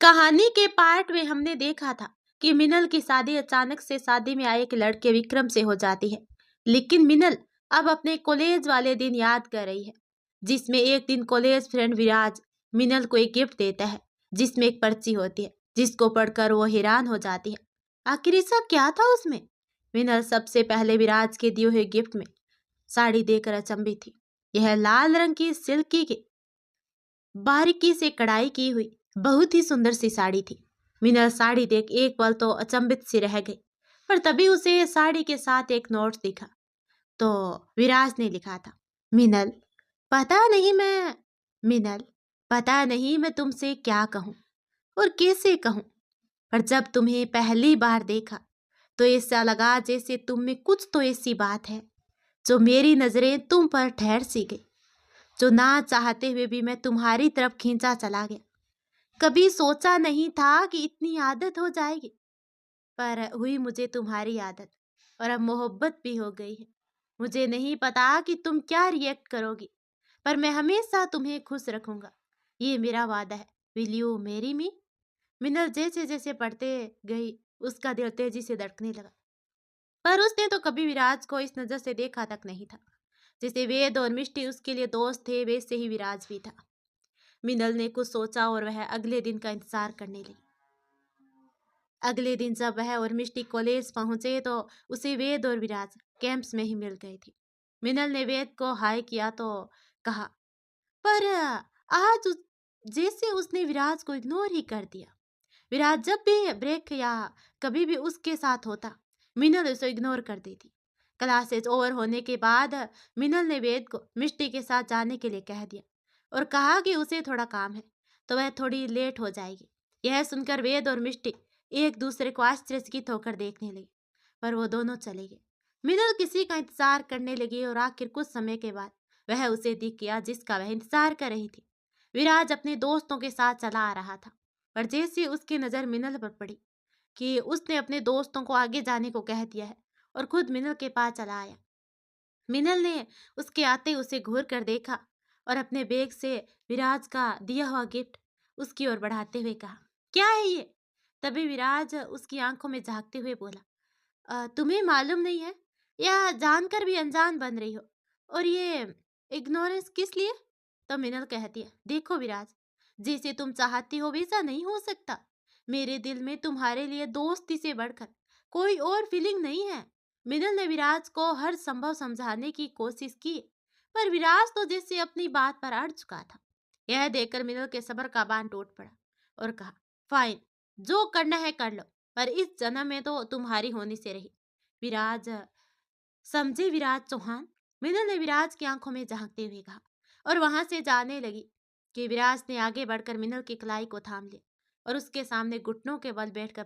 कहानी के पार्ट में हमने देखा था कि मिनल की शादी अचानक से शादी में आए एक लड़के विक्रम से हो जाती है। लेकिन मिनल अब अपने कॉलेज वाले दिन याद कर रही है, जिसमें एक दिन कॉलेज फ्रेंड विराज मिनल को एक गिफ्ट देता है, जिसमें एक पर्ची होती है, जिसको पढ़कर वो हैरान हो जाती है। आखिर ऐसा क्या था उसमें? मिनल सबसे पहले विराज के दिए हुए गिफ्ट में साड़ी देकर अचंभित थी। यह लाल रंग की सिल्की की बारीकी से कढ़ाई की हुई बहुत ही सुंदर सी साड़ी थी। मिनल साड़ी देख एक पल तो अचंभित सी रह गई, पर तभी उसे साड़ी के साथ एक नोट दिखा। तो विराज ने लिखा था, मिनल पता नहीं मैं मिनल पता नहीं मैं तुमसे क्या कहूँ और कैसे कहूँ, पर जब तुम्हें पहली बार देखा तो ऐसा लगा जैसे तुम में कुछ तो ऐसी बात है जो मेरी नजरें तुम पर ठहर सी गई, जो ना चाहते हुए भी मैं तुम्हारी तरफ खींचा चला गया। कभी सोचा नहीं था कि इतनी आदत हो जाएगी, पर हुई मुझे तुम्हारी आदत और अब मोहब्बत भी हो गई है। मुझे नहीं पता कि तुम क्या रिएक्ट करोगी, पर मैं हमेशा तुम्हें खुश रखूंगा, ये मेरा वादा है। Will you marry me? मिनल जैसे जैसे पढ़ते गई उसका दिल तेजी से धड़कने लगा, पर उसने तो कभी विराज को इस नजर से देखा तक नहीं था। जैसे वेद और मिष्टी उसके लिए दोस्त थे, वैसे ही विराज भी था। मिनल ने कुछ सोचा और वह अगले दिन का इंतजार करने लगी। अगले दिन जब वह और मिष्टी कॉलेज पहुंचे तो उसे वेद और विराज कैंप्स में ही मिल गए थे। मिनल ने वेद को हाय किया तो कहा, पर आज जैसे उसने विराज को इग्नोर ही कर दिया। विराज जब भी ब्रेक या कभी भी उसके साथ होता, मिनल उसे इग्नोर कर देती। क्लासेज ओवर होने के बाद मिनल ने वेद को मिष्टी के साथ जाने के लिए कह दिया और कहा कि उसे थोड़ा काम है तो वह थोड़ी लेट हो जाएगी। यह सुनकर वेद और मिष्टी एक दूसरे को आश्चर्यचकित होकर देखने लगे, पर वो दोनों चले गए। मिनल किसी का इंतजार करने लगी और आखिर कुछ समय के बाद वह उसे दिख गया जिसका वह इंतजार कर रही थी। विराज अपने दोस्तों के साथ चला आ रहा था, पर जैसे उसकी नजर मिनल पर पड़ी कि उसने अपने दोस्तों को आगे जाने को कह दिया है और खुद मिनल के पास चला आया। मिनल ने उसके आते उसे घूर कर देखा और अपने बैग से विराज का दिया हुआ गिफ्ट उसकी ओर बढ़ाते हुए कहा, क्या है ये? तभी विराज उसकी आंखों में झांकते हुए बोला, तुम्हें मालूम नहीं है या जानकर भी अनजान बन रही हो, और ये इग्नोरेंस किस लिए? तो मिनल कहती है, देखो विराज, जैसे तुम चाहती हो वैसा नहीं हो सकता। मेरे दिल में तुम्हारे लिए दोस्ती से बढ़कर कोई और फीलिंग नहीं है। मिनल ने विराज को हर संभव समझाने की कोशिश की, पर विराज तो जैसे अपनी बात पर अड़ चुका था। यह देखकर मिनल के सब्र का बांध टूट पड़ा और कहा, फाइन, जो करना है कर लो, पर इस जन्म में तो तुम्हारी होनी से रही। विराज समझे विराज चौहान? मिनल ने विराज की आंखों में झांकते हुए कहा और वहां से जाने लगी कि विराज ने आगे बढ़कर मिनल की कलाई को थाम लिया और उसके सामने घुटनों के बल बैठकर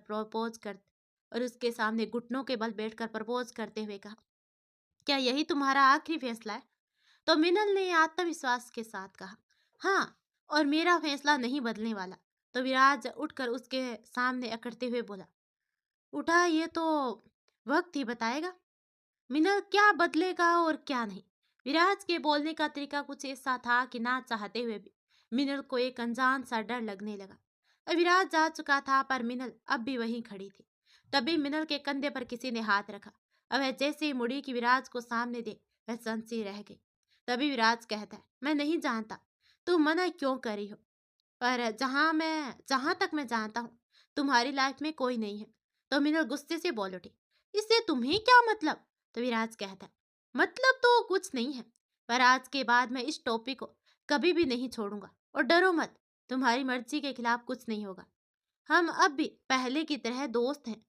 प्रपोज करते हुए कहा, क्या यही तुम्हारा आखिरी फैसला है? तो मिनल ने आत्मविश्वास के साथ कहा, हाँ, और मेरा फैसला नहीं बदलने वाला। तो विराज उठकर उसके सामने अकड़ते हुए बोला, उठा, ये तो वक्त ही बताएगा मिनल क्या बदलेगा और क्या नहीं। विराज के बोलने का तरीका कुछ ऐसा था कि ना चाहते हुए भी मिनल को एक अनजान सा डर लगने लगा। अब विराज जा चुका था, पर मिनल अब भी वहीं खड़ी थी। तभी मिनल के कंधे पर किसी ने हाथ रखा। अब वह जैसे ही मुड़ी कि विराज को सामने दे, वह संसी रह गई। तभी विराज कहता है, मैं नहीं जानता तुम मना क्यों कर रही हो, पर जहां तक मैं जानता हूँ तुम्हारी लाइफ में कोई नहीं है। तो मिनल गुस्से से बोल उठी, इससे तुम्हें क्या मतलब? तो विराज कहता है, मतलब तो कुछ नहीं है, पर आज के बाद मैं इस टॉपिक को कभी भी नहीं छोड़ूंगा, और डरो मत, तुम्हारी मर्जी के खिलाफ कुछ नहीं होगा। हम अब भी पहले की तरह दोस्त हैं।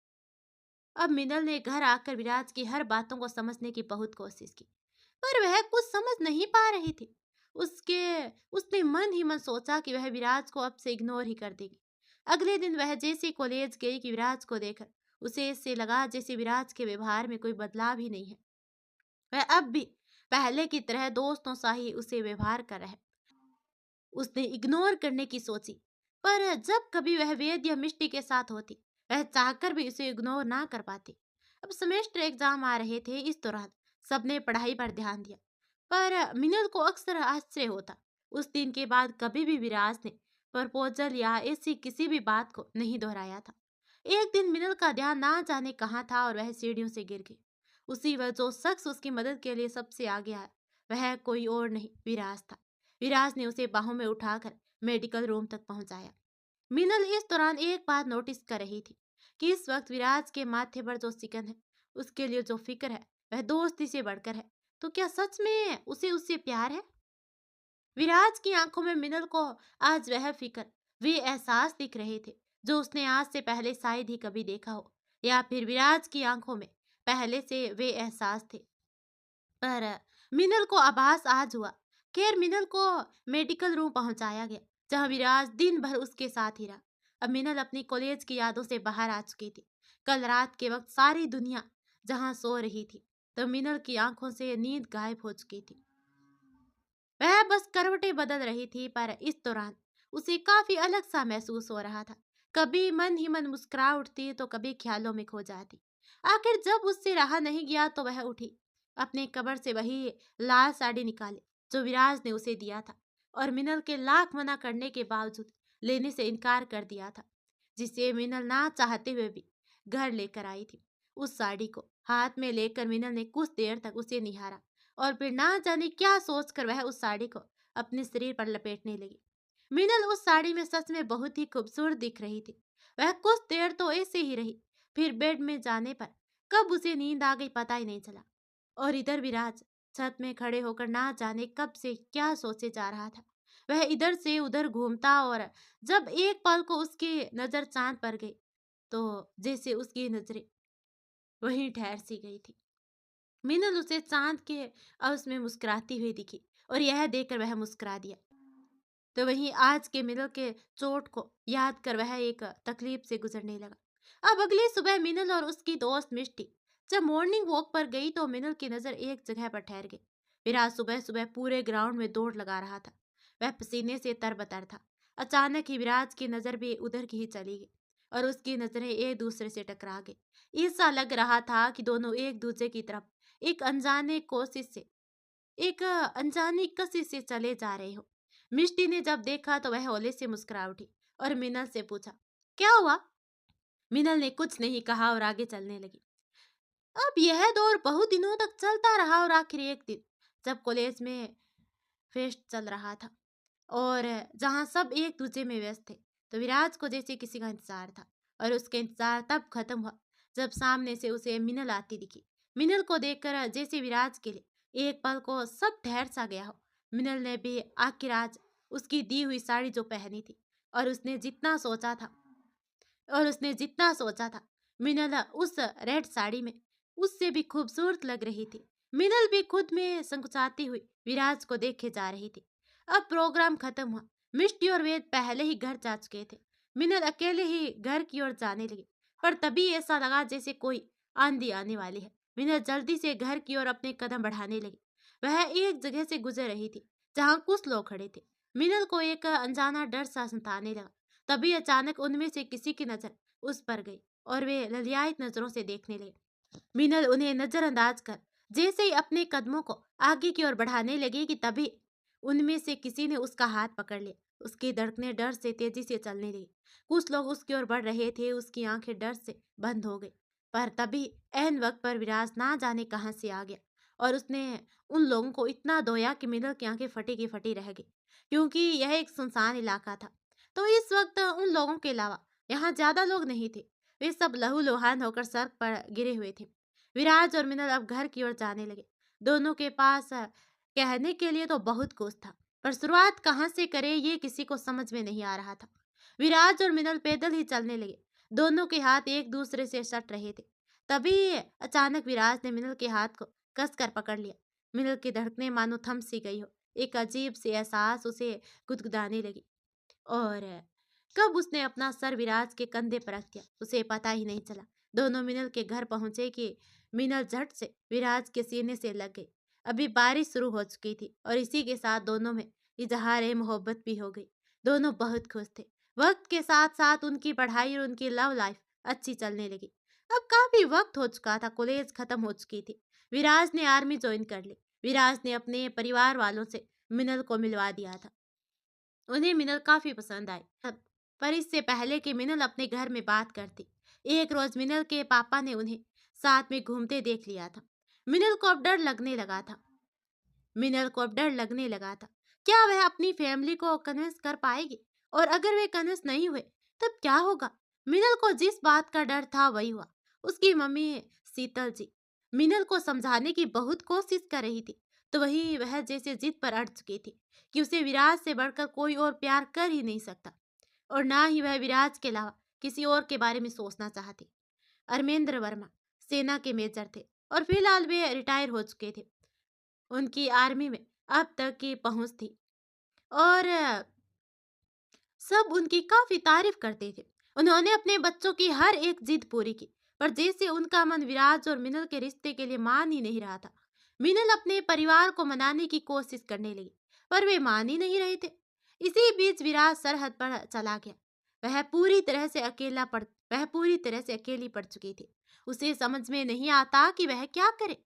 अब मिनल ने घर आकर विराज की हर बातों को समझने की बहुत कोशिश की, पर वह कुछ समझ नहीं पा रही थी। उसके उसने मन ही मन सोचा कि वह विराज को अब से इग्नोर ही कर देगी। अगले दिन वह जैसे कॉलेज गई कि विराज को देखकर उसे इससे लगा जैसे विराज के व्यवहार में कोई बदलाव ही नहीं है। वह अब भी पहले की तरह दोस्तों सा ही उसे व्यवहार कर रहा है। उसने इग्नोर करने की सोची, पर जब कभी वह वेद या मिष्टी के साथ होती, वह चाहकर भी उसे इग्नोर ना कर पाती। अब सेमेस्टर एग्जाम आ रहे थे, इस दौरान सबने पढ़ाई पर ध्यान दिया, पर मिनल को अक्सर आश्चर्य होता। उस दिन के बाद कभी भी विराज ने प्रपोजल या ऐसी किसी भी बात को नहीं दोहराया था। एक दिन मिनल का ध्यान ना जाने कहाँ था और वह सीढ़ियों से गिर गई। उसी वक्त जो शख्स उसकी मदद के लिए सबसे आगे आया वह कोई और नहीं, विराज था। विराज ने उसे बाहों में उठाकर मेडिकल रूम तक पहुंचाया। मिनल इस दौरान एक बात नोटिस कर रही थी कि इस वक्त विराज के माथे पर जो सिकन है, उसके लिए जो फिक्र है वह दोस्ती से बढ़कर है। तो क्या सच में उसे उससे प्यार है? विराज की आंखों में मिनल को आज वह फिक्र, वे एहसास दिख रहे थे जो उसने आज से पहले शायद ही कभी देखा हो, या फिर विराज की आंखों में पहले से वे एहसास थे। पर मिनल को आभास आज हुआ। खैर, मिनल को मेडिकल रूम पहुंचाया गया जहां विराज दिन भर उसके साथ ही रहा। अब मिनल अपनी कॉलेज की यादों से बाहर आ चुकी थी। कल रात के वक्त सारी दुनिया जहां सो रही थी, तो मिनल की आंखों से नींद गायब हो चुकी थी। वह बस करवटें बदल रही थी, पर इस दौरान उसे काफी अलग सा महसूस हो रहा था। कभी मन ही मन मुस्कुरा उठती तो कभी ख्यालों में खो जाती। आखिर जब उससे रहा नहीं गया तो वह उठी, अपने कबर से वही लाल साड़ी निकाले जो विराज ने उसे दिया था और मिनल के लाख मना करने के बावजूद लेने से इनकार कर दिया था, जिसे मिनल ना चाहते हुए भी घर लेकर आई थी। उस साड़ी को हाथ में लेकर मिनल ने कुछ देर तक उसे निहारा और फिर ना जाने क्या सोचकर वह उस साड़ी को अपने शरीर पर लपेटने लगी। मिनल उस साड़ी में सच में बहुत ही खूबसूरत दिख रही थी। वह कुछ देर तो ऐसे ही रही, फिर बेड में जाने पर कब उसे नींद आ गई पता ही नहीं चला। और इधर विराज छत में खड़े होकर ना जाने कब से क्या सोचे जा रहा था। वह इधर से उधर घूमता और जब एक पल को उसकी नजर चांद पर गई तो जैसे उसकी नजरें वहीं ठहर सी गई थी। मिनल उसे चांद के अवस में मुस्कुराती हुई दिखी और यह देखकर वह मुस्कुरा दिया। तो वहीं आज के मिनल के चोट को याद कर वह एक तकलीफ से गुजरने लगा। अब अगली सुबह मिनल और उसकी दोस्त मिष्टी जब मॉर्निंग वॉक पर गई तो मिनल की नजर एक जगह पर ठहर गई। विराज सुबह सुबह पूरे ग्राउंड में दौड़ लगा रहा था। वह पसीने से तरबतर था। अचानक ही विराज की नजर भी उधर की ही चली गई और उसकी नजरें एक दूसरे से टकरा गई। ऐसा लग रहा था कि दोनों एक दूसरे की तरफ एक अनजाने कोशिश से, एक अनजानी कशिश से चले जा रहे हो। मिष्टी ने जब देखा तो वह ओले से मुस्कुरा उठी और मिनल से पूछा, क्या हुआ? मिनल ने कुछ नहीं कहा और आगे चलने लगी। अब यह दौर बहुत दिनों तक चलता रहा और आखिर एक दिन जब कॉलेज में फेस्ट चल रहा था और जहां सब एक दूसरे में व्यस्त थे, तो विराज को जैसे किसी का इंतजार था। और उसके इंतजार तब खत्म हुआ जब सामने से उसे मिनल आती दिखी। मिनल को देखकर जैसे विराज के लिए एक पल को सब ठहर सा गया हो। मिनल ने भी आखिर आज उसकी दी हुई साड़ी जो पहनी थी और उसने जितना सोचा था मिनल उस रेड साड़ी में उससे भी खूबसूरत लग रही थी। मिनल भी खुद में संकुचाती हुई विराज को देखे जा रही थी। अब प्रोग्राम खत्म हुआ। मिष्टी और वेद पहले ही घर जा चुके थे। मिनल अकेले ही घर की ओर जाने लगी, पर तभी ऐसा लगा जैसे कोई आंधी आने वाली है। मिनल जल्दी से घर की ओर अपने कदम बढ़ाने लगी। वह एक जगह से गुजर रही थी जहां कुछ लोग खड़े थे। मिनल को एक अनजाना डर सा सताने लगा। तभी अचानक उनमें से किसी की नजर उस पर गई और वे ललियात नजरों से देखने लगे। मिनल उन्हें नजरअंदाज कर जैसे ही अपने कदमों को आगे की ओर बढ़ाने लगी कि तभी उनमें से किसी ने उसका हाथ पकड़ लिया। उसकी धड़कनें डर से तेजी से चलने लगी। कुछ लोग उसकी ओर बढ़ रहे थे। उसकी आंखें डर से बंद हो गई। पर तभी ऐन वक्त पर विराज ना जाने कहां से आ गया और उसने उन लोगों को इतना धोया कि मिनल की आंखें फटी की फटी रह गई, क्योंकि यह एक सुनसान इलाका था। तो इस वक्त उन लोगों के अलावा यहाँ ज्यादा लोग नहीं थे। वे सब लहूलुहान होकर सड़क पर गिरे हुए थे। विराज और मिनल अब घर की ओर जाने लगे। दोनों के पास कहने के लिए तो बहुत कुछ था, पर शुरुआत कहाँ से करे ये किसी को समझ में नहीं आ रहा था। विराज और मिनल पैदल ही चलने लगे। दोनों के हाथ एक दूसरे से सट रहे थे। तभी अचानक विराज ने मिनल के हाथ को कसकर पकड़ लिया। मिनल की धड़कनें मानो थम सी गई हो। एक अजीब सी एहसास उसे गुदगुदाने लगी और कब उसने अपना सर विराज के कंधे पर रख दिया उसे पता ही नहीं चला। दोनों मिनल के घर पहुंचे कि मिनल झट से विराज के सीने से लग गई। अभी बारिश शुरू हो चुकी थी और इसी के साथ दोनों में इजहार मोहब्बत भी हो गई। दोनों बहुत खुश थे। वक्त के साथ साथ उनकी पढ़ाई और उनकी लव लाइफ अच्छी चलने लगी। अब काफी वक्त हो चुका था, कॉलेज खत्म हो चुकी थी। विराज ने आर्मी ज्वाइन कर ली। विराज ने अपने परिवार वालों से मिनल को मिलवा दिया था। उन्हें मिनल काफी पसंद आई। पर इससे पहले कि मिनल अपने घर में बात करती, एक रोज मिनल के पापा ने उन्हें साथ में घूमते देख लिया था। मिनल को अब डर लगने लगा था। मिनल को अब डर लगने लगा था। क्या वह अपनी फैमिली को कन्विंस कर पाएगी? और अगर वे कन्विंस नहीं हुए, तब क्या होगा? मिनल को जिस बात का डर था वही हुआ। उसकी मम्मी शीतल जी मिनल को समझाने की बहुत कोशिश कर रही थी, तो वही वह जैसे जिद पर अड़ चुकी थी कि उसे विराज से बढ़कर कोई और प्यार कर ही नहीं सकता, और ना ही वह विराज के अलावा किसी और के बारे में सोचना चाहती। अरमेंद्र वर्मा सेना के मेजर थे और फिलहाल वे रिटायर हो चुके थे। उनकी आर्मी में अब तक की पहुंच थी और सब उनकी काफी तारीफ करते थे। उन्होंने अपने बच्चों की हर एक जिद पूरी की, पर जैसे उनका मन विराज और मिनल के रिश्ते के लिए मान ही नहीं रहा था। मिनल अपने परिवार को मनाने की कोशिश करने लगी, पर वे मान ही नहीं रहे थे। इसी बीच विराज सरहद पर चला गया। वह पूरी तरह से अकेली पड़ चुकी थी। उसे समझ में नहीं आता कि वह क्या करे।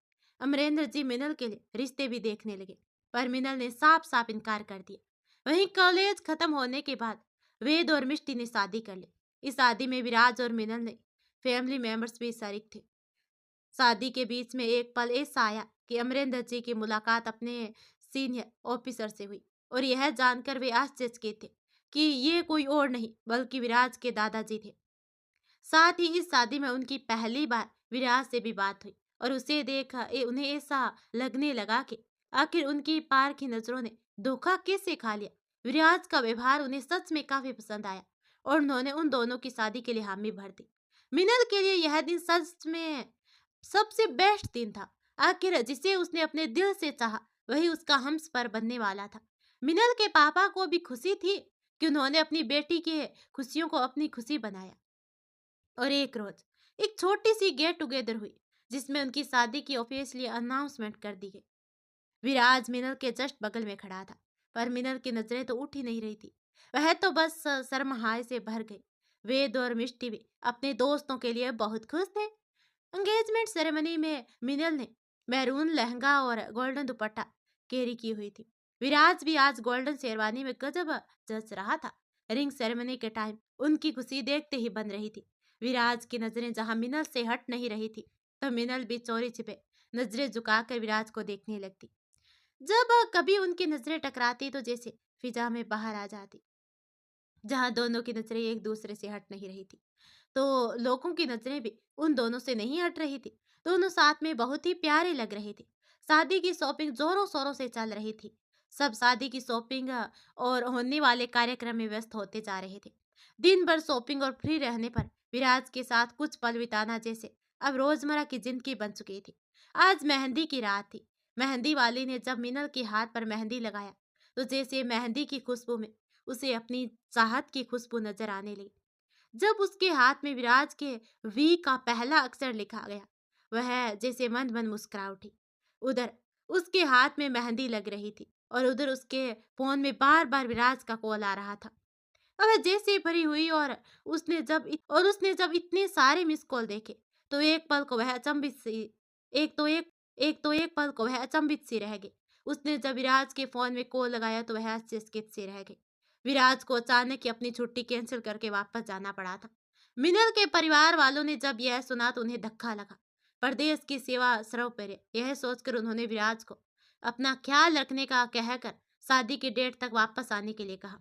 अमरेंद्र जी मिनल के लिए रिश्ते भी देखने लगे, पर मिनल ने साफ साफ इनकार कर दिया। वहीं कॉलेज खत्म होने के बाद वेद और मिष्टी ने शादी कर ली। इस शादी में विराज और मिनल ने फैमिली मेंबर्स भी शरीक थे। शादी के बीच में एक पल ऐसा आया कि अमरेंद्र जी की मुलाकात अपने सीनियर ऑफिसर से हुई, और यह जानकर वे आश्चर्यचकित थे कि ये कोई और नहीं बल्कि विराज के दादाजी थे। साथ ही इस शादी में उनकी पहली बार विराज से भी बात हुई, और उसे देख उन्हें ऐसा लगने लगा कि आखिर उनकी पार की नजरों ने धोखा कैसे खा लिया। विराज का व्यवहार उन्हें सच में काफी पसंद आया, और उन्होंने उन दोनों की शादी के लिए हामी भर दी। मिनल के लिए यह दिन सच में सबसे बेस्ट दिन था। आखिर जिसे उसने अपने दिल से चाहा वही उसका हमसफर बनने वाला था। मिनल के पापा को भी खुशी थी कि उन्होंने अपनी बेटी के खुशियों को अपनी खुशी बनाया। और एक रोज एक छोटी सी गेट टुगेदर हुई, जिसमें उनकी शादी की ऑफिशियली अनाउंसमेंट कर दी गई। विराज मिनल के जस्ट बगल में खड़ा था, पर मिनल की नजरें तो उठ ही नहीं रही थी। वह तो बस शर्महाए से भर गई। वेद और मिष्टी भी अपने दोस्तों के लिए बहुत खुश थे। एंगेजमेंट सेरेमनी में मिनल ने मैरून लहंगा और गोल्डन दुपट्टा कैरी की हुई थी। विराज भी आज गोल्डन शेरवानी में गजब जच रहा था। रिंग सेरेमनी के टाइम उनकी खुशी देखते ही बन रही थी। विराज की नजरें जहां मिनल से हट नहीं रही थी, तो मिनल भी चोरी छिपे नजरें झुकाकर विराज को देखने लगती। जब कभी उनकी नजरें टकराती तो जैसे फिजा में बाहर आ जाती। जहां दोनों की नजरें एक दूसरे से हट नहीं रही थी, तो लोगों की नजरें भी उन दोनों से नहीं हट रही थी। दोनों साथ में बहुत ही प्यारे लग रहे थे। शादी की शॉपिंग जोरों शोरों से चल रही थी। सब शादी की शॉपिंग और होने वाले कार्यक्रम में व्यस्त होते जा रहे थे। दिन भर शॉपिंग और फ्री रहने पर विराज के साथ कुछ पल बिताना जैसे अब रोजमर्रा की जिंदगी बन चुकी थी। आज मेहंदी की रात थी। मेहंदी वाली ने जब मिनल के हाथ पर मेहंदी लगाया, तो जैसे मेहंदी की खुशबू में उसे अपनी चाहत की खुशबू नजर आने लगी। जब उसके हाथ में विराज के वी का पहला अक्षर लिखा गया, वह जैसे मन मन मुस्कुरा उठी। उधर उसके हाथ में मेहंदी लग रही थी, और उधर उसके फोन में बार बार विराज का कॉल आ रहा था। अब वह जैसे ही भरी हुई, और उसने जब इतने सारे मिस कॉल देखे, तो एक पल को वह अचंभित सी एक तो एक पल को वह अचंभित सी रह गई। उसने जब विराज के फोन में कॉल लगाया तो वह आश्चर्यचकित सी रह गई। विराज को अचानक ही अपनी छुट्टी कैंसिल करके वापस जाना पड़ा था। मिनल के परिवार वालों ने जब यह सुना तो उन्हें धक्का लगा। परदेश की सेवा सर्वोपरि, यह सोचकर उन्होंने विराज को अपना ख्याल रखने का कहकर शादी की डेट तक वापस आने के लिए कहा।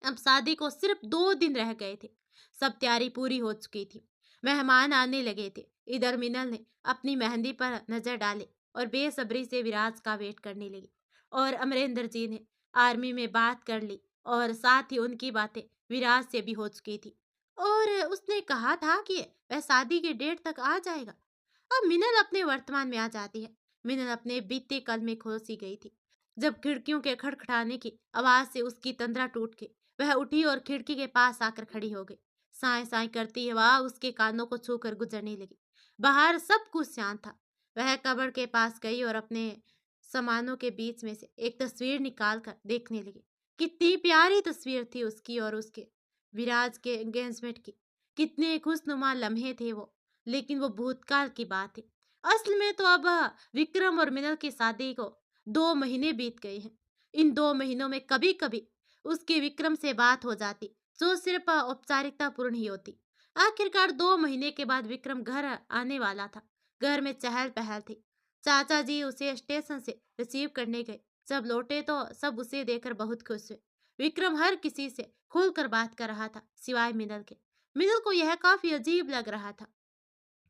अब शादी को सिर्फ 2 दिन रह गए थे। सब तैयारी पूरी हो चुकी थी। मेहमान आने लगे थे। इधर मिनल ने अपनी मेहंदी पर नजर डाली और बेसब्री से विराज का वेट करने लगी। और अमरेंद्र जी ने आर्मी में बात कर ली, और साथ ही उनकी बातें विराज से भी हो चुकी थी, और उसने कहा था कि वह शादी की डेट तक आ जाएगा। अब मिनल अपने वर्तमान में आ जाती है। मिनल अपने बीते कल में खो सी गई थी। जब खिड़कियों के खड़खड़ाने की आवाज से उसकी तंद्रा टूट गई, वह उठी और खिड़की के पास आकर खड़ी हो गई। साए साए करती हवा उसके कानों को छूकर गुजरने लगी। बाहर सब कुछ शांत था। वह कब्र के पास गई और अपने सामानों के बीच में से एक तस्वीर निकाल कर देखने लगी। कितनी प्यारी तस्वीर थी उसकी और उसके विराज के एंगेजमेंट की। कितने खुशनुमा लम्हे थे वो, लेकिन वो भूतकाल की बात है। असल में तो अब विक्रम और मिनल की शादी को 2 महीने बीत गए हैं। इन 2 महीनों में कभी कभी उसकी विक्रम से बात हो जाती, जो सिर्फ औपचारिकता पूर्ण ही होती। आखिरकार 2 महीने के बाद विक्रम घर आने वाला था। घर में चहल पहल थी। चाचा जी उसे स्टेशन से रिसीव करने गए। जब लौटे तो सब उसे देखकर बहुत खुश हुए। विक्रम हर किसी से खुलकर बात कर रहा था, सिवाय मिनल के। मिनल को यह काफी अजीब लग रहा था,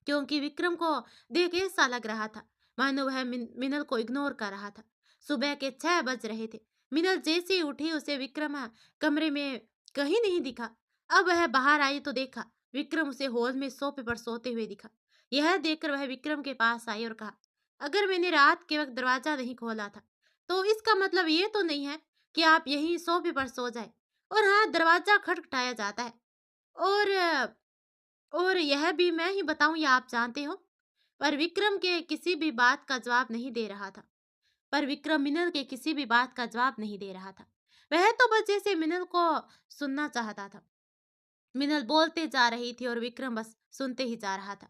क्योंकि विक्रम को देख ऐसा लग रहा था मानो वह मिनल को इग्नोर कर रहा था। सुबह के 6 बज रहे थे। मिनल जैसे ही उठी, उसे विक्रम कमरे में कहीं नहीं दिखा। अब वह बाहर आई तो देखा विक्रम उसे हॉल में सोफे पर सोते हुए दिखा। यह देखकर वह विक्रम के पास आई और कहा, अगर मैंने रात के वक्त दरवाजा नहीं खोला था तो इसका मतलब ये तो नहीं है कि आप यहीं सोफे पर सो जाए। और हाँ, दरवाजा खटखटाया जाता है। और और यह भी मैं ही बताऊं या आप जानते हो? पर विक्रम के किसी भी बात का जवाब नहीं दे रहा था। पर विक्रम मिनल के किसी भी बात का जवाब नहीं दे रहा था। वह तो बस जैसे मिनल को सुनना चाहता था। मिनल बोलते जा रही थी और विक्रम बस सुनते ही जा रहा था।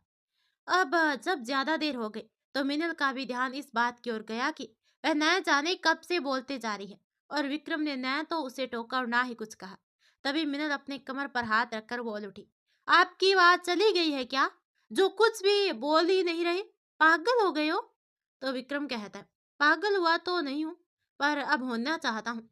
अब जब ज्यादा देर हो गई तो मिनल का भी ध्यान इस बात की ओर गया कि वह न जाने कब से बोलते जा रही है, और विक्रम ने न तो उसे टोका और ना ही कुछ कहा। तभी मिनल अपने कमर पर हाथ रखकर बोल उठी, आपकी बात चली गई है क्या? जो कुछ भी बोल ही नहीं रहे, पागल हो गए हो? तो विक्रम कहता है, पागल हुआ तो नहीं हूं, पर अब होना चाहता हूँ।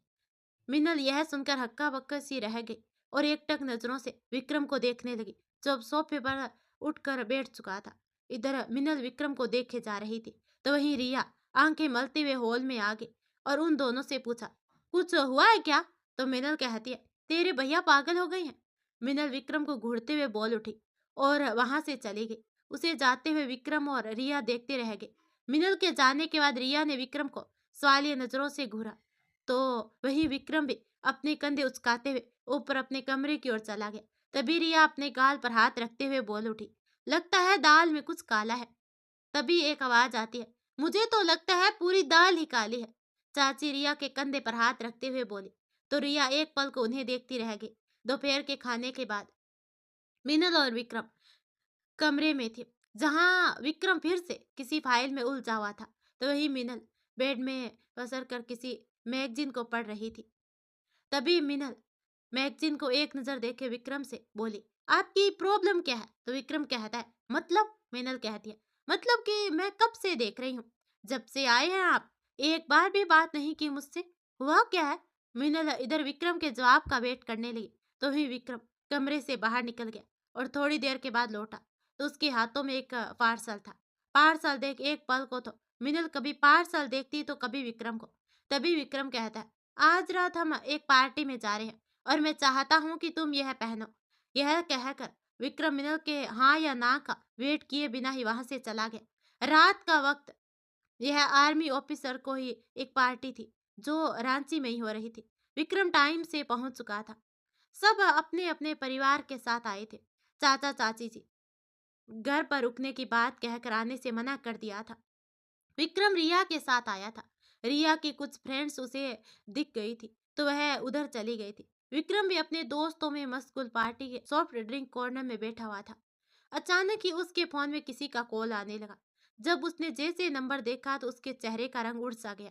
मिनल यह सुनकर हक्का बक्का सी रह गई और एकटक नजरों से विक्रम को देखने लगी, जो अब सोफे पर उठकर बैठ चुका था। इधर मिनल विक्रम को देखे जा रही थी, तो वहीं रिया आंखें मलते हुए हॉल में आ गई और उन दोनों से पूछा, कुछ हुआ है क्या? तो मिनल कहती है, तेरे भैया पागल हो गए हैं। मिनल विक्रम को घूरते हुए बोल उठी और वहां से चली गई। उसे जाते हुए विक्रम और रिया देखते रह गए। मिनल के जाने के बाद रिया ने विक्रम को सवालिया नजरों से घूरा, तो वही विक्रम भी अपने कंधे उचकाते हुए ऊपर अपने कमरे की ओर चला गया। तभी रिया अपने गाल पर हाथ रखते हुए बोल उठी, लगता है दाल में कुछ काला है। तभी एक आवाज आती है, मुझे तो लगता है पूरी दाल ही काली है। चाची रिया के कंधे पर हाथ रखते हुए बोली। तो रिया एक पल को उन्हें देखती रह गई। दोपहर के खाने के बाद मिनल और विक्रम कमरे में थे, जहां विक्रम फिर से किसी फाइल में उलझा हुआ था, तो वही मिनल बेड में पसर कर किसी मैगजीन को पढ़ रही थी। तभी मिनल मैगजीन को एक नजर देखे विक्रम से बोली, आपकी प्रॉब्लम क्या है? तो विक्रम कहता है, मतलब? मिनल कहती है, मतलब कि मैं कब से देख रही हूँ, जब से आए हैं आप एक बार भी बात नहीं की मुझसे। हुआ क्या है? मिनल इधर विक्रम के जवाब का वेट करने लगी, तो ही विक्रम कमरे से बाहर निकल गया और थोड़ी देर के बाद लौटा, तो उसके हाथों में एक पार्सल था। पार्सल देख एक पल को तो मिनल कभी पार्सल देखती तो कभी विक्रम को। तभी विक्रम कहता है, आज रात हम एक पार्टी में जा रहे हैं और मैं चाहता हूँ कि तुम यह पहनो। यह कहकर विक्रम मिनल के हाँ या ना का वेट किए बिना ही वहां से चला गया। रात का वक्त, यह आर्मी ऑफिसर को ही एक पार्टी थी जो रांची में ही हो रही थी। विक्रम टाइम से पहुंच चुका था। सब अपने अपने परिवार के साथ आए थे। चाचा चाची जी घर पर रुकने की बात कहकर आने से मना कर दिया था। विक्रम रिया के साथ आया था। रिया की कुछ फ्रेंड्स उसे दिख गई थी, तो वह उधर चली गई थी। विक्रम भी अपने दोस्तों में मशगूल पार्टी के सॉफ्ट ड्रिंक कॉर्नर में बैठा हुआ था। अचानक ही उसके फोन में किसी का कॉल आने लगा। जब उसने जैसे नंबर देखा तो उसके चेहरे का रंग उड़ सा गया।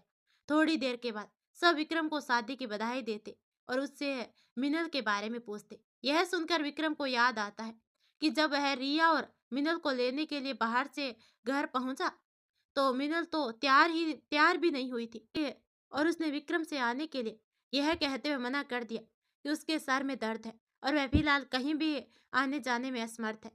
थोड़ी देर के बाद सब विक्रम को शादी की बधाई देते और उससे मिनल के बारे में पूछते। यह सुनकर विक्रम को याद आता है कि जब वह रिया और मिनल को लेने के लिए बाहर से घर पहुंचा, तो मिनल तो तैयार भी नहीं हुई थी और उसने विक्रम से आने के लिए यह कहते हुए मना कर दिया कि उसके सर में दर्द है और वह फिलहाल कहीं भी आने जाने में असमर्थ है।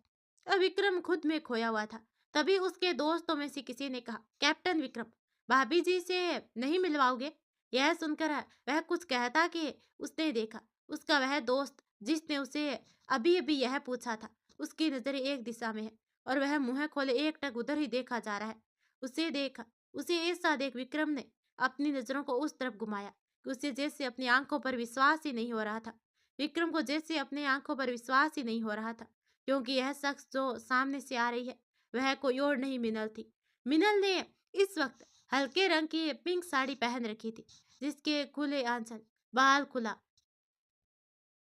अब विक्रम खुद में खोया हुआ था। तभी उसके दोस्तों में से किसी ने कहा, कैप्टन विक्रम, भाभी जी से नहीं मिलवाओगे? यह सुनकर वह कुछ कहता कि उसने देखा उसका वह दोस्त जिसने उसे अभी अभी यह पूछा था, उसकी नजरें एक दिशा में है और वह मुंह खोले एकटक उधर ही देखा जा रहा है। उसे देखा, उसे ऐसा देख विक्रम ने अपनी नजरों को उस तरफ घुमाया कि उसे जैसे अपनी आंखों पर विश्वास ही नहीं हो रहा था। विक्रम को जैसे अपनी आंखों पर विश्वास ही नहीं हो रहा था, क्योंकि यह शख्स जो सामने से आ रही है वह कोई और नहीं मिनल थी। मिनल ने इस वक्त हल्के रंग की पिंक साड़ी पहन रखी थी, जिसके खुले आंचल, बाल खुला,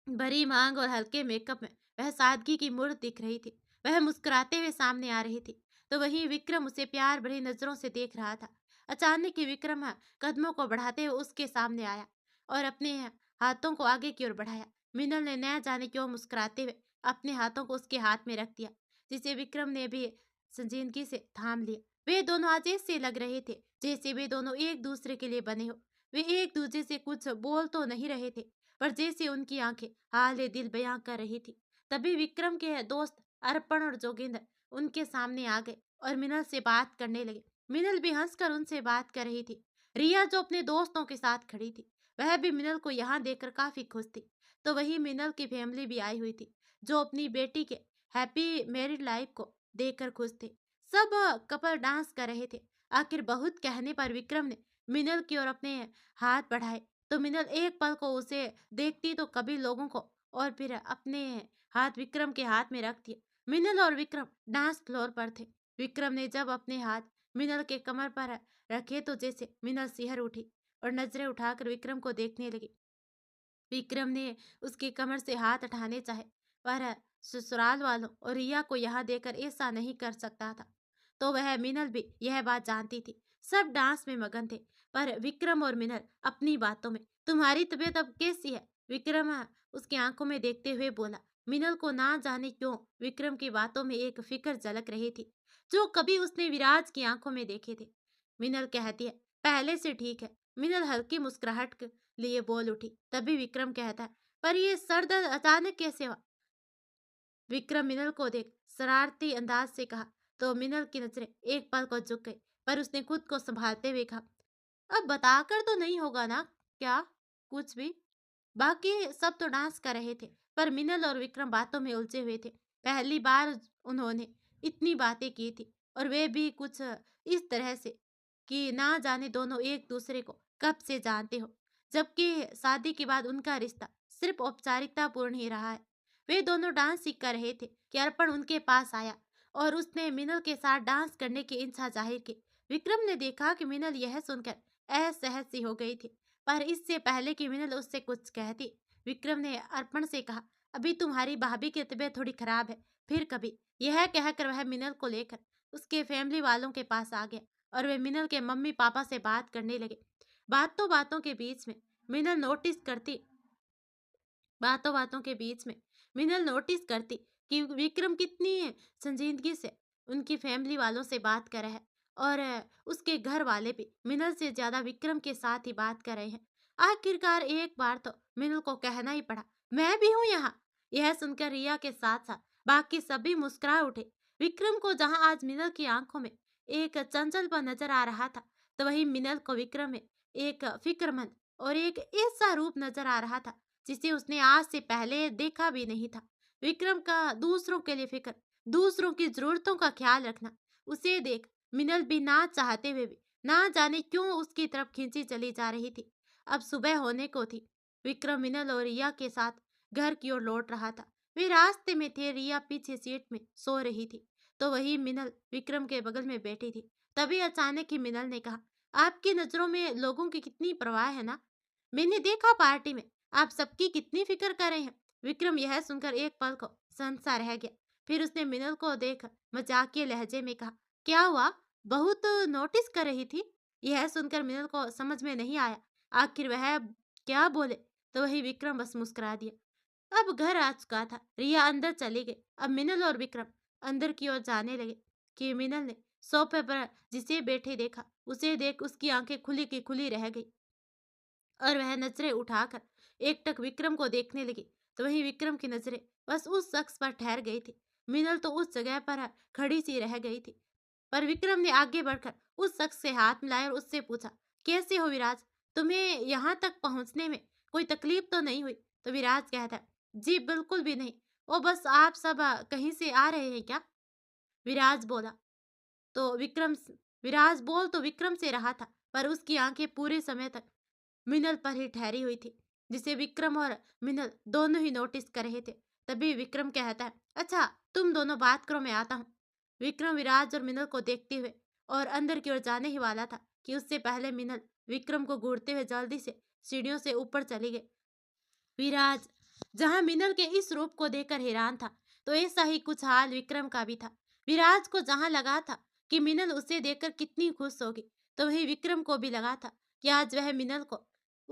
भरी मांग और हल्के मेकअप में वह सादगी की मूर्त दिख रही थी। वह मुस्कुराते हुए सामने आ रही थी, तो वहीं विक्रम उसे प्यार भरी नजरों से देख रहा था। अचानक ही विक्रम कदमों को बढ़ाते हुए उसके सामने आया और अपने हाथों को आगे की ओर बढ़ाया। मिनल ने न जाने क्यों मुस्कुराते हुए अपने हाथों को उसके हाथ में रख दिया, जिसे विक्रम ने भी संजीदगी से थाम लिया। वे दोनों आज ऐसे लग रहे थे जैसे वे दोनों एक दूसरे के लिए बने हो। वे एक दूसरे से कुछ बोल तो नहीं रहे थे, पर जैसे उनकी आंखें हाल दिल बयां कर रही थी। तभी विक्रम के दोस्त अर्पण और जोगिंदर उनके सामने आ गए और मिनल से बात करने लगे। मिनल भी हंसकर उनसे बात कर रही थी। रिया जो अपने दोस्तों के साथ खड़ी थी, वह भी मिनल को यहाँ देखकर काफी खुश थी। तो वही मिनल की फैमिली भी आई हुई थी, जो अपनी बेटी के हैप्पी मैरिड लाइफ को देखकर खुश थे। सब कपल डांस कर रहे थे। आखिर बहुत कहने पर विक्रम ने मिनल की ओर अपने हाथ बढ़ाए, तो मिनल एक पल को उसे देखती तो कभी लोगों को और फिर अपने हाथ विक्रम के हाथ में रख दिए। मिनल और विक्रम डांस फ्लोर पर थे। विक्रम ने जब अपने हाथ मिनल के कमर पर रखे तो जैसे मिनल सिहर उठी और नजरें उठाकर विक्रम को देखने लगी। विक्रम ने उसकी कमर से हाथ उठाने चाहे, पर ससुराल वालों और रिया को यहाँ देकर ऐसा नहीं कर सकता था। तो वह मिनल भी यह बात जानती थी। सब डांस में मगन थे, पर विक्रम और मिनल अपनी बातों में। तुम्हारी तबीयत अब कैसी है? विक्रम उसकी आंखों में देखते हुए बोला। मिनल को ना जाने क्यों विक्रम की बातों में एक फिक्र झलक रही थी, जो कभी उसने विराज की आंखों में देखे थे। मिनल कहती है, पहले से ठीक है। मिनल हल्की मुस्कुराहट लिए बोल उठी। तभी विक्रम कहता है, पर ये सर दर्द अचानक कैसे हुआ? विक्रम मिनल को देख शरारती अंदाज से कहा, तो मिनल की नजरें एक पल को झुक गई, पर उसने खुद को संभालते हुए कहा, अब बताकर तो नहीं होगा ना? क्या कुछ भी? बाकी सब तो डांस कर रहे थे, पर मिनल और विक्रम बातों में उलझे हुए थे। पहली बार उन्होंने इतनी बातें की थी, और वे भी कुछ इस तरह से कि ना जाने दोनों एक दूसरे को कब से जानते हो, जबकि शादी के बाद उनका रिश्ता सिर्फ औपचारिकता पूर्ण ही रहा है। वे दोनों डांस सीख कर रहे थे कि अर्पण उनके पास आया और उसने मिनल के साथ डांस करने की इच्छा जाहिर की। विक्रम ने देखा कि मिनल यह सुनकर असहज सी हो गई थी, पर इससे पहले कि मिनल उससे कुछ कहती, विक्रम ने अर्पण से कहा, अभी तुम्हारी भाभी की तबीयत थोड़ी खराब है, फिर कभी। यह कहकर वह मिनल को लेकर उसके फैमिली वालों के पास आ गया और वे मिनल के मम्मी पापा से बात करने लगे। बातों बातों के बीच में मिनल नोटिस करती बातों बातों के बीच में मिनल नोटिस करती कि विक्रम कितनी संजीदगी से उनकी फैमिली वालों से बात कर रहा है, और उसके घर वाले भी मिनल से ज्यादा विक्रम के साथ ही बात कर रहे हैं। आखिरकार एक बार तो मिनल को कहना ही पड़ा, मैं भी हूँ यहाँ। यह सुनकर रिया के साथ साथ बाकी सभी मुस्कुरा उठे। विक्रम को जहाँ आज मिनल की आंखों में एक चंचलपन नजर आ रहा था, तो वही मिनल को विक्रम में एक फिक्रमंद और एक ऐसा रूप नजर आ रहा था जिसे उसने आज से पहले देखा भी नहीं था। विक्रम का दूसरों के लिए फिक्र, दूसरों की जरूरतों का ख्याल रखना, उसे देख मिनल भी ना चाहते हुए भी ना जाने क्यों उसकी तरफ खींची चली जा रही थी। अब सुबह होने को थी। विक्रम मिनल और रिया के साथ घर की ओर लौट रहा था। वे रास्ते में थे। रिया पीछे सीट में सो रही थी, तो वही मिनल विक्रम के बगल में बैठी थी। तभी अचानक ही मिनल ने कहा, आपकी नजरों में लोगों की कितनी परवाह है ना? मैंने देखा पार्टी में आप सबकी कितनी फिक्र कर रहे हैं। विक्रम यह सुनकर एक पल को संसा रह गया। फिर उसने मिनल को देख मजाकिया लहजे में कहा, क्या हुआ? बहुत नोटिस कर रही थी? यह सुनकर मिनल को समझ में नहीं आया आखिर वह क्या बोले, तो वही विक्रम बस मुस्कुरा दिया। अब घर आ चुका था। रिया अंदर चली गई। अब मिनल और विक्रम अंदर की ओर जाने लगे कि मिनल ने सोफे पर जिसे बैठे देखा, उसे देख उसकी आंखें खुली की खुली रह गई और वह नजरें उठाकर एकटक विक्रम को देखने लगी, तो वही विक्रम की नजरें बस उस शख्स पर ठहर गई थी। मिनल तो उस जगह पर खड़ी सी रह गई थी, पर विक्रम ने आगे बढ़कर उस शख्स से हाथ मिलाया और उससे पूछा, कैसे हो विराज? तुम्हें यहाँ तक पहुँचने में कोई तकलीफ तो नहीं हुई? तो विराज कहता है, जी बिल्कुल भी नहीं। वो बस आप सब कहीं से आ रहे हैं क्या? विराज बोला तो विक्रम विराज बोल तो विक्रम से रहा था, पर उसकी आंखें पूरे समय तक मिनल पर ही ठहरी हुई थी, जिसे विक्रम और मिनल दोनों ही नोटिस कर रहे थे। तभी विक्रम कहता है, अच्छा तुम दोनों बात करो, मैं आता हूँ। विक्रम विराज और मिनल को देखते हुए और अंदर की ओर जाने ही वाला था कि उससे पहले मिनल विक्रम को घूरते हुए जल्दी से सीढ़ियों से ऊपर चली गई। विराज जहां मिनल के इस रूप को देखकर हैरान था, तो ऐसा ही कुछ हाल विक्रम का भी था। विराज को जहां लगा था कि मिनल उसे देखकर कितनी खुश होगी, तो वही विक्रम को भी लगा था कि आज वह मिनल को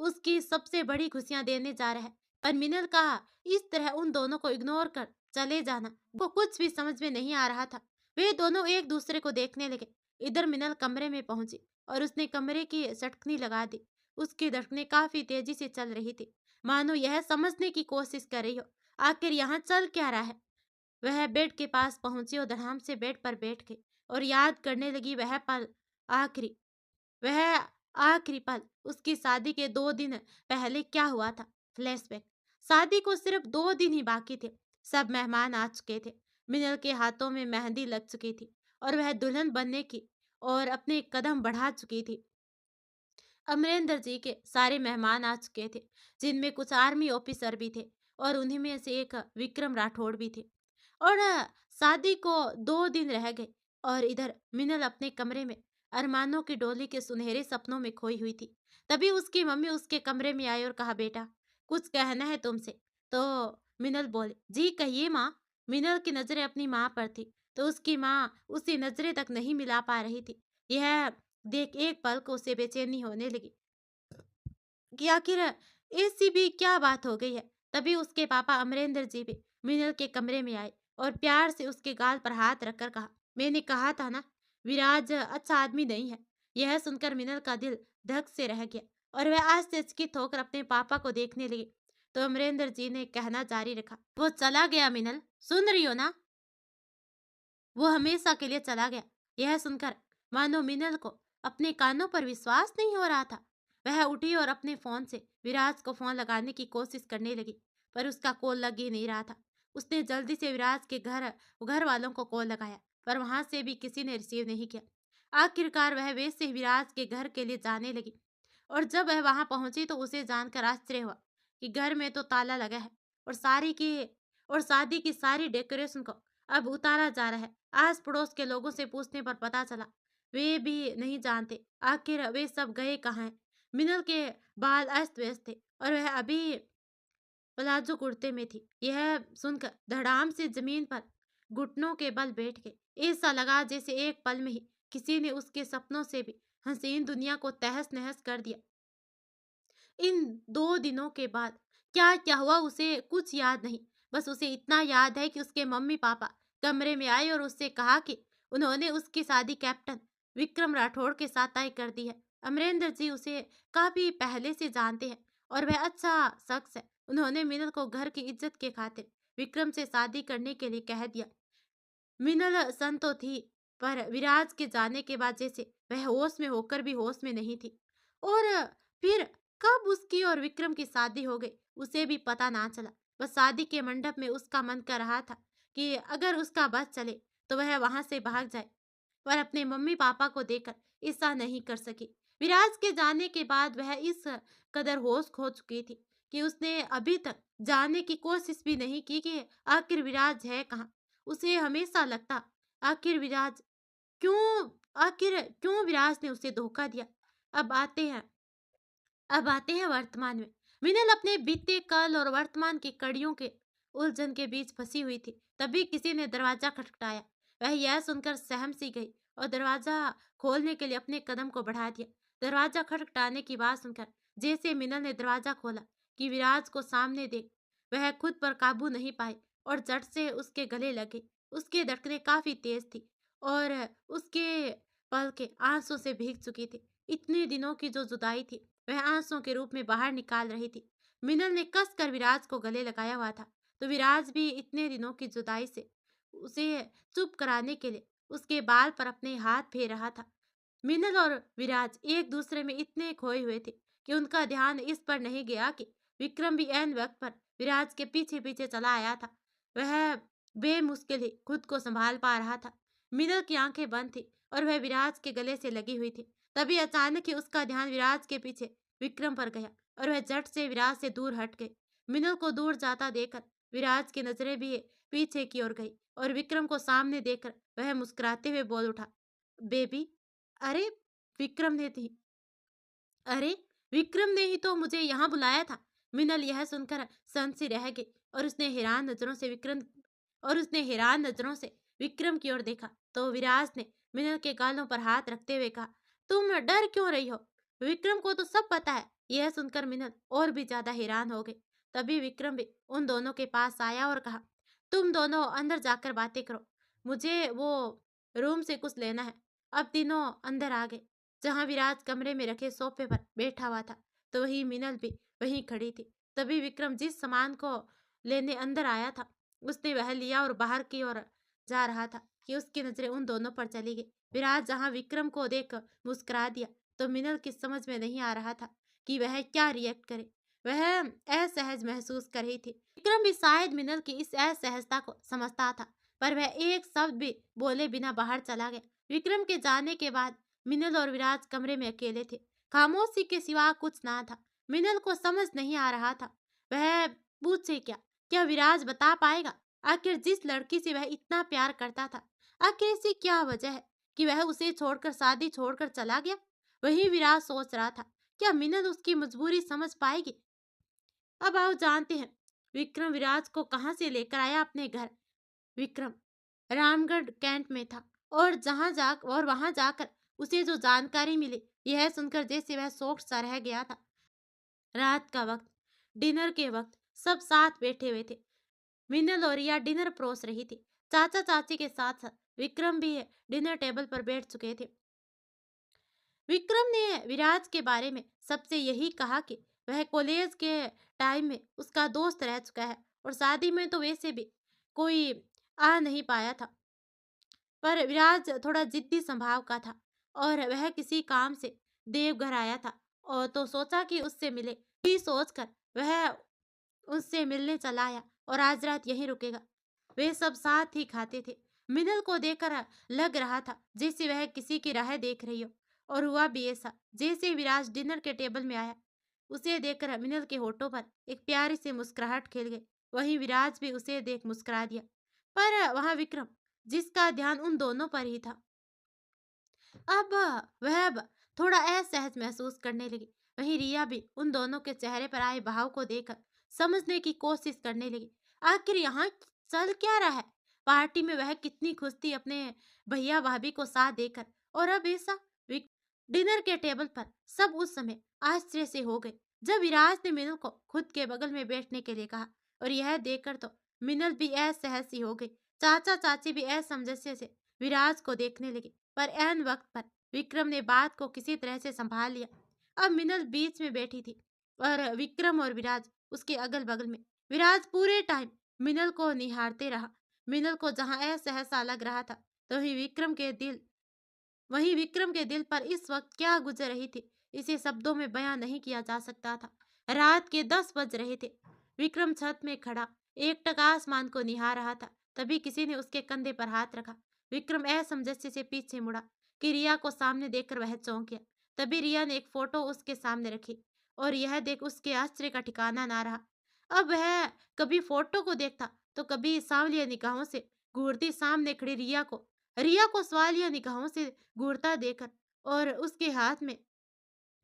उसकी सबसे बड़ी खुशियां देने जा रहा है। पर मिनल कहा इस तरह उन दोनों को इग्नोर कर चले जाना वो कुछ भी समझ में नहीं आ रहा था। वे दोनों एक दूसरे को देखने लगे। इधर मिनल कमरे में पहुंची और उसने कमरे की सटकनी लगा दी। उसकी धड़कनें काफी तेजी से चल रही थी, मानो यह समझने की कोशिश कर रही हो आखिर यहाँ चल क्या रहा है। वह बेड के पास पहुंची और धड़ाम से बेड पर बैठ गई और याद करने लगी आखिरी वह आखिरी पल उसकी शादी के 2 दिन पहले क्या हुआ था। फ्लैशबैक। शादी को सिर्फ 2 दिन ही बाकी थे। सब मेहमान आ चुके थे। मिनल के हाथों में मेहंदी लग चुकी थी और वह दुल्हन बनने की और अपने कदम बढ़ा चुकी थी। अमरेंद्र जी के सारे मेहमान आ चुके थे, जिनमें कुछ आर्मी ऑफिसर भी थे और उन्हीं में से एक विक्रम राठौड़ भी थे। और शादी को 2 दिन रह गए और इधर मिनल अपने कमरे में अरमानों की डोली के सुनहरे सपनों में खोई हुई थी। तभी उसकी मम्मी उसके कमरे में आई और कहा बेटा कुछ कहना है तुमसे। तो मिनल बोले जी कहिए माँ। मिनल की नजरें अपनी माँ पर थी तो उसकी माँ उसी नजरें तक नहीं मिला पा रही थी। यह देख एक पल को उसे बेचैनी होने लगी कि आखिर ऐसी भी क्या बात हो गई है। तभी उसके पापा अमरेंद्र जी भी मिनल के कमरे में आए और प्यार से उसके गाल पर हाथ रखकर कहा मैंने कहा था ना विराज अच्छा आदमी नहीं है। यह सुनकर मिनल का दिल धक से रह गया और वह आश्चर्यचकित होकर अपने पापा को देखने लगी। तो अमरेंद्र जी ने कहना जारी रखा वो चला गया मिनल, सुन रही हो ना, वो हमेशा के लिए चला गया। यह सुनकर मानो मिनल को अपने कानों पर विश्वास नहीं हो रहा था। वह उठी और अपने फोन से विराज को फोन लगाने की कोशिश करने लगी, पर उसका कॉल लग ही नहीं रहा था। उसने जल्दी से विराज के घर वालों को कॉल लगाया, पर वहां से भी किसी ने रिसीव नहीं किया। आखिरकार वह वैसे ही विराज के घर के लिए जाने लगी और जब वह वहां पहुंची तो उसे जानकर आश्चर्य हुआ कि घर में तो ताला लगा है और शादी की सारी डेकोरेशन को अब उतारा जा रहा है। आस पड़ोस के लोगों से पूछने पर पता चला वे भी नहीं जानते आखिर वे सब गए कहाँ हैं। मिनल के बाल अस्त व्यस्त थे और वह अभी प्लाजो कुर्ते में थी। यह सुनकर धड़ाम से जमीन पर घुटनों के बल बैठ गए। ऐसा लगा जैसे एक पल में ही किसी ने उसके सपनों से भी हसीन दुनिया को तहस नहस कर दिया। इन 2 दिनों के बाद क्या क्या हुआ उसे कुछ याद नहीं। बस उसे इतना याद है कि उसके मम्मी पापा कमरे में आए और उससे कहा कि उन्होंने उसकी शादी कैप्टन विक्रम राठौड़ के साथ तय कर दी है। अमरेंद्र जी उसे काफी पहले से जानते हैं और वह अच्छा शख्स है। उन्होंने मिनल को घर की इज्जत के खातिर विक्रम से शादी करने के लिए कह दिया। मिनल सन तो थी, पर विराज के जाने के बाद जैसे वह होश में होकर भी होश में नहीं थी। और फिर कब उसकी और विक्रम की शादी हो गई उसे भी पता ना चला। बस शादी के मंडप में उसका मन कर रहा था कि अगर उसका बस चले तो वह वहां से भाग जाए, पर अपने मम्मी पापा को देखकर ऐसा नहीं कर सकी। विराज के जाने के बाद वह इस कदर होश खो चुकी थी कि उसने अभी तक जानने की कोशिश भी नहीं की कि आखिर विराज है कहाँ। उसे हमेशा लगता आखिर विराज क्यों आखिर क्यों विराज ने उसे धोखा दिया। अब आते हैं अब आते हैं वर्तमान में। मिनल अपने बीते कल और वर्तमान की कड़ियों के उलझन के बीच फंसी हुई थी। तभी किसी ने दरवाजा खटखटाया। वह यह सुनकर सहम सी गई और दरवाजा खोलने के लिए अपने कदम को बढ़ा दिया। दरवाजा खटखटाने की बात सुनकर जैसे मिनल ने दरवाजा खोला कि विराज को सामने देख वह खुद पर काबू नहीं पाई और झट से उसके गले लगे। उसकी धड़कनें काफी तेज थी और उसके पलकें आंसू से भीग चुकी थी। इतने दिनों की जो जुदाई थी वह आंसुओं के रूप में बाहर निकाल रही थी। मिनल ने कस कर विराज को गले लगाया हुआ था तो विराज भी इतने दिनों की जुदाई से उसे चुप कराने के लिए उसके बाल पर अपने हाथ फेर रहा था। मिनल और विराज एक दूसरे में इतने खोए हुए थे कि उनका ध्यान इस पर नहीं गया कि विक्रम भी ऐन वक्त पर विराज के पीछे पीछे चला आया था। वह बेमुश्किल ही खुद को संभाल पा रहा था। मिनल की आंखें बंद थी और वह विराज के गले से लगी हुई थी। तभी अचानक ही उसका ध्यान विराज के पीछे विक्रम पर गया और वह झट से विराज से दूर हट गई। मिनल को दूर जाता देखकर विराज की नजरें भी पीछे की ओर गई और विक्रम को सामने देखकर वह मुस्कुराते हुए बोल उठा बेबी। अरे विक्रम ने थी अरे विक्रम ने ही तो मुझे यहाँ बुलाया था। मिनल यह सुनकर सन सी रह गई और उसने हैरान नजरों से विक्रम की ओर देखा तो विराज ने मिनल के गालों पर हाथ रखते हुए कहा तुम डर क्यों रही हो? विक्रम को तो सब पता है यह सुनकर मिनल और भी ज्यादा हैरान हो गई। तभी विक्रम भी उन दोनों के पास आया और कहा, तुम दोनों अंदर जाकर बातें करो, मुझे वो रूम से कुछ लेना है। अब तीनों अंदर आ गए, जहां विराज कमरे में रखे सोफे पर बैठा हुआ था, तो वही मिनल भी वहीं खड़ी थी। तभी विक्रम जिस सामान को लेने अंदर आया था, उसने वह लिया और बाहर की ओर जा रहा था कि उसकी नजरें उन दोनों पर चली गई। विराज जहां विक्रम को देख मुस्कुरा दिया, तो मिनल की समझ में नहीं आ रहा था कि वह क्या रिएक्ट करे। वह असहज महसूस कर रही थी। विक्रम भी शायद मिनल की इस असहजता को समझता था, पर वह एक शब्द भी बोले बिना बाहर चला गया। विक्रम के जाने के बाद मिनल और विराज कमरे में अकेले थे। खामोशी के सिवा कुछ ना था। मिनल को समझ नहीं आ रहा था वह पूछे क्या। क्या विराज बता पाएगा आखिर जिस लड़की से वह इतना प्यार करता था, आखिर ऐसी क्या वजह है कि वह उसे छोड़कर, शादी छोड़कर चला गया। वही विराज सोच रहा था, क्या मिनल उसकी मजबूरी समझ पाएगी। अब आओ जानते हैं विक्रम विराज को कहां से लेकर आया अपने घर। विक्रम रामगढ़ कैंट में था, और वहां जाकर उसे जो जानकारी मिली, यह सुनकर जैसे वह शौक सा रह गया था। रात का वक्त, डिनर के वक्त सब साथ बैठे हुए थे। मिनल और रिया डिनर परोस रही थी। चाचा चाची के साथ साथ विक्रम भी डिनर टेबल पर बैठ चुके थे। विक्रम ने विराज के बारे में सबसे यही कहा कि वह कॉलेज के टाइम में उसका दोस्त रह चुका है, और शादी में तो वैसे भी कोई आ नहीं पाया था। पर विराज थोड़ा जिद्दी स्वभाव का था, और वह किसी काम से देवघर आया था, और तो सोचा कि उससे मिले। ही सोचकर वह उससे मिलने चला आया और आज रात यहीं रुकेगा। वे सब साथ ही खाते थे। मिनल को देखकर लग रहा था जैसे वह किसी की राह देख रही हो, और हुआ भी ऐसा। जैसे विराज डिनर के टेबल में आया, उसे देखकर मिनल के होठों पर एक प्यारी सी मुस्कुराहट खेल गई। वहीं विराज भी उसे देख मुस्कुरा दिया, पर वहां विक्रम, जिसका ध्यान उन दोनों पर ही था, अब वह थोड़ा असहज महसूस करने लगी। वहीं रिया भी उन दोनों के चेहरे पर आए भाव को देखकर समझने की कोशिश करने लगी, आखिर यहाँ चल क्या रहा है। पार्टी में वह कितनी खुश थी अपने भैया भाभी को साथ देकर, और अब ऐसा। डिनर के टेबल पर सब उस समय आश्चर्य से हो गए जब विराज ने मिनल को खुद के बगल में बैठने के लिए कहा, और यह देखकर तो मिनल भी असहज सी हो गई। चाचा चाची भी असमंजस्य से विराज को देखने लगे, पर ऐन वक्त पर विक्रम ने बात को किसी तरह से संभाल लिया। अब मिनल बीच में बैठी थी, और विक्रम और विराज उसके अगल बगल में। विराज पूरे टाइम मिनल को निहारते रहा। मिनल को जहां असहसा लग रहा था, तो वहीं विक्रम के दिल पर इस वक्त क्या गुजर रही थी, इसे शब्दों में बयां नहीं किया जा सकता था। रात के 10 बज रहे थे। विक्रम छत में खड़ा एकटक आसमान को निहार रहा था। तभी किसी ने उसके कंधे पर हाथ रखा। विक्रम असमंजस्य से पीछे मुड़ा कि रिया को सामने देखकर वह चौंक गया। तभी रिया ने एक फोटो उसके सामने रखी, और यह देख उसके आश्चर्य का ठिकाना ना रहा। अब वह कभी फोटो को देखता, तो कभी सांवलिया निगाहों से घूरती सामने खड़ी रिया को सवालिया निगाहों से घूरता देखकर, और उसके हाथ में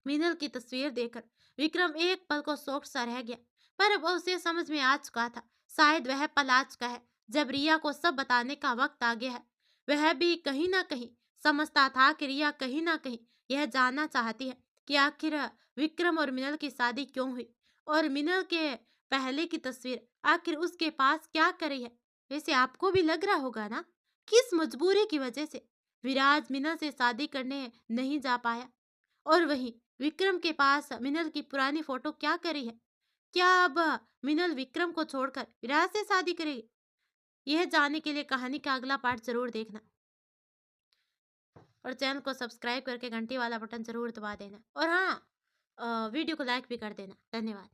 मिनल की तस्वीर देखकर विक्रम एक पल को शौक सा रह गया। पर अब उसे समझ में आ चुका था, शायद वह पल आ चुका है जब रिया को सब बताने का वक्त आ गया है। वह भी कहीं ना कहीं समझता था कि रिया कहीं ना कहीं यह जानना चाहती है कि आखिर विक्रम और मिनल की शादी क्यों हुई, और मिनल के पहले की तस्वीर आखिर उसके पास क्या कर रही है। वैसे आपको भी लग रहा होगा ना, किस मजबूरी की वजह से विराज मिनल से शादी करने नहीं जा पाया, और वहीं विक्रम के पास मिनल की पुरानी फोटो क्या करी है। क्या अब मिनल विक्रम को छोड़कर विराज से शादी करेगी? यह जानने के लिए कहानी का अगला पार्ट जरूर देखना, और चैनल को सब्सक्राइब करके घंटी वाला बटन जरूर दबा देना, और हाँ, वीडियो को लाइक भी कर देना। धन्यवाद।